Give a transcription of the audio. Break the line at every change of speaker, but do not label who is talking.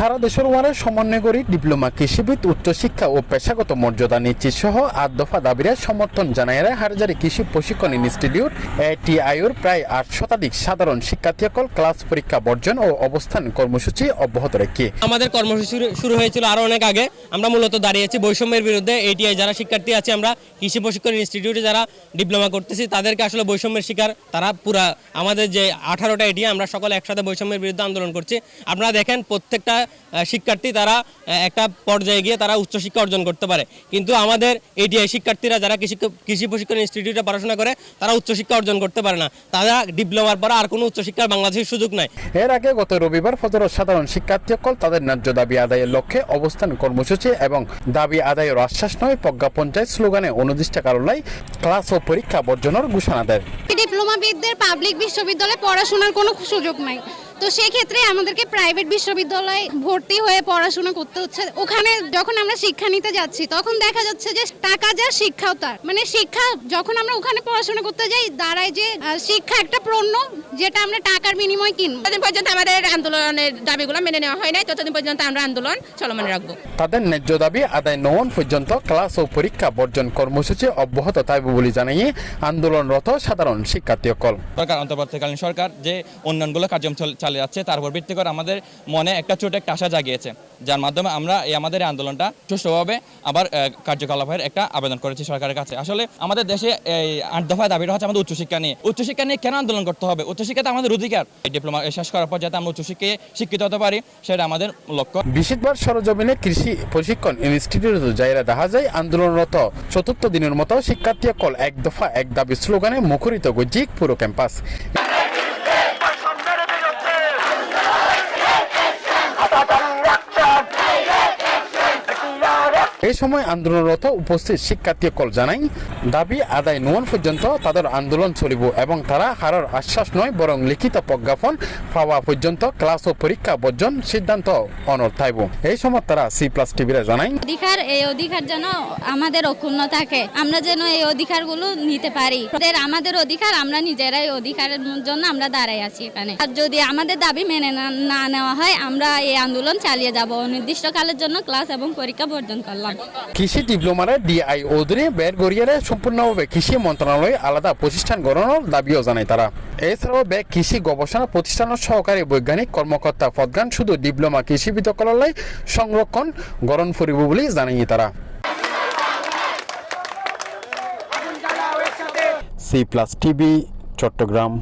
সারা দেশের ওয়ারে সমন্বয়কারী ডিপ্লোমা কৃষিবিদ উচ্চশিক্ষা ও পেশাগত মর্যাদা নিশ্চিত সহ 8 দফা দাবিরে সমর্থন জানায় হাটহাজারী কৃষি প্রশিক্ষণ ইনস্টিটিউট এটিআইউর প্রায় 8 শতাধিক সাধারণ শিক্ষার্থীসকল ক্লাস পরীক্ষা বর্জন ও অবস্থান কর্মসূচি অব্যাহত রেখে
আমাদের কর্মসূচি শুরু হয়েছিল আরো অনেক আগে। আমরা মূলত দাঁড়িয়েছি বৈষম্যের বিরুদ্ধে। এটিআই যারা শিক্ষার্থী আছে, আমরা কৃষি প্রশিক্ষণ ইনস্টিটিউটে যারা ডিপ্লোমা করতেছি, তাদেরকে আসলে বৈষম্যের শিকার তারা পুরা আমাদের যে 18টা এটিআই আমরা সকলে একসাথে বৈষম্যের বিরুদ্ধে আন্দোলন করছি। আপনারা দেখেন প্রত্যেকটা শিক্ষার্থী তারা একটা পর্যায়ে গিয়ে তারা উচ্চশিক্ষা অর্জন করতে পারে, কিন্তু আমাদের এটিআই শিক্ষার্থীরা যারা কৃষি প্রশিক্ষণ ইনস্টিটিউটে পড়াশোনা করে তারা উচ্চশিক্ষা অর্জন করতে পারে না। তারা ডিপ্লোমার পর আর কোনো উচ্চশিক্ষার বাংলাদেশের সুযোগ নাই।
এর আগে গত রবিবার ফজর সাধারণ শিক্ষার্থীসকল তাদের ন্যায্য দাবি আদায়ের লক্ষ্যে অবস্থান কর্মসূচি এবং দাবি আদায়ের আশ্বাস নয় প্রজ্ঞা পঞ্চায়েত স্লোগানে অনির্দিষ্টকালের ক্লাস ও পরীক্ষা বর্জনের ঘোষণা দেয়।
ডিপ্লোমাবিদদের পাবলিক বিশ্ববিদ্যালয়ে পড়াশোনার কোনো সুযোগ নাই, তো সেই ক্ষেত্রে আমাদেরকে প্রাইভেট বিশ্ববিদ্যালয়ে ভর্তি হয়ে পড়াশোনা করতে হচ্ছে। ওখানে যখন আমরা শিক্ষা নিতে যাচ্ছি তখন দেখা যাচ্ছে যে টাকা যা শিক্ষাও তার, মানে শিক্ষা যখন আমরা ওখানে পড়াশোনা করতে যাই দাঁড়ায় যে শিক্ষা একটা পণ্য যেটা আমরা টাকার বিনিময়ে কিনবো।
ততদিন পর্যন্ত আমাদের আন্দোলনের দাবিগুলো মেনে নেওয়া হয় নাই, ততদিন পর্যন্ত আমরা আন্দোলন চলমান রাখবো।
তাদের ন্যায্য দাবি আদায় নওয়ান পর্যন্ত ক্লাস ও পরীক্ষা বর্জন কর্মসূচি অব্যাহত থাকবে বলে জানিয়ে আন্দোলনরত সাধারণ শিক্ষার্থীসকল।
সরকার অন্তর্বর্তীকালীন সরকার যে উন্নয়নগুলো কার্যক্রম চালিয়ে যাচ্ছে তার উপর ভিত্তি করে আমাদের মনে একটা ছোট একটা আশা জাগিয়েছে, যার মাধ্যমে আমরা আমাদের আন্দোলনটা সুষ্ঠুভাবে আবার কার্যকলাপের একটা আবেদন করেছি সরকারের কাছে। আসলে আমাদের দেশে এই 8 দফা দাবিটা হচ্ছে আমাদের উচ্চশিক্ষা নিয়ে কেন আন্দোলন করতে হবে? উচ্চশিক্ষা তো আমাদের অধিকার। এই ডিপ্লোমা শেষ করার পর যাতে আমরা উচ্চশিক্ষায় শিক্ষিত হতে পারি সেটা আমাদের লক্ষ্য।
বিশেষবার সরজমিনে কৃষি প্রশিক্ষণ ইনস্টিটিউট জায়গা দেখা যায় আন্দোলনরত চতুর্থ দিনের মতো শিক্ষার্থীসকল 1 দফা 1 দাবি স্লোগানে মুখরিত গজ্জিক পুরো ক্যাম্পাস। এই সময় আন্দোলনরত উপস্থিত শিক্ষার্থীসকল জানাই দাবি আদায় নওয়ান পর্যন্ত তাদের আন্দোলন চলিব এবং তারা হারার আশ্বাস নয় বরং লিখিত প্রজ্ঞাপন পাওয়া পর্যন্ত ক্লাস ও পরীক্ষা বর্জন সিদ্ধান্ত অনড় থাকব। এই সময় তারা C+TVরে জানাই
এই অধিকার যেন আমাদের অক্ষুণ্ণ থাকে, আমরা যেন এই অধিকারগুলো নিতে পারি। আমাদের অধিকার আমরা নিজেরাই অধিকারের জন্য আমরা দাঁড়াই আছি এখানে। আর যদি আমাদের দাবি মেনে না নেওয়া হয় আমরা এই আন্দোলন চালিয়ে যাব অনির্দিষ্টকালের জন্য ক্লাস এবং পরীক্ষা বর্জন করলাম।
কৃষি ডিপ্লোমারে ডিআই অধীনে বের গড়িয়ারে সম্পূর্ণভাবে কৃষি মন্ত্রণালয়ে আলাদা প্রতিষ্ঠান গঠনের দাবিও জানায় তারা। এছাড়াও ব্যাগ কৃষি গবেষণা প্রতিষ্ঠানের সহকারী বৈজ্ঞানিক কর্মকর্তা পদগান শুধু ডিপ্লোমা কৃষিবিদসকললৈ সংরক্ষণ গ্রহণ করিব বলে জানায় তারা। C+TV চট্টগ্রাম।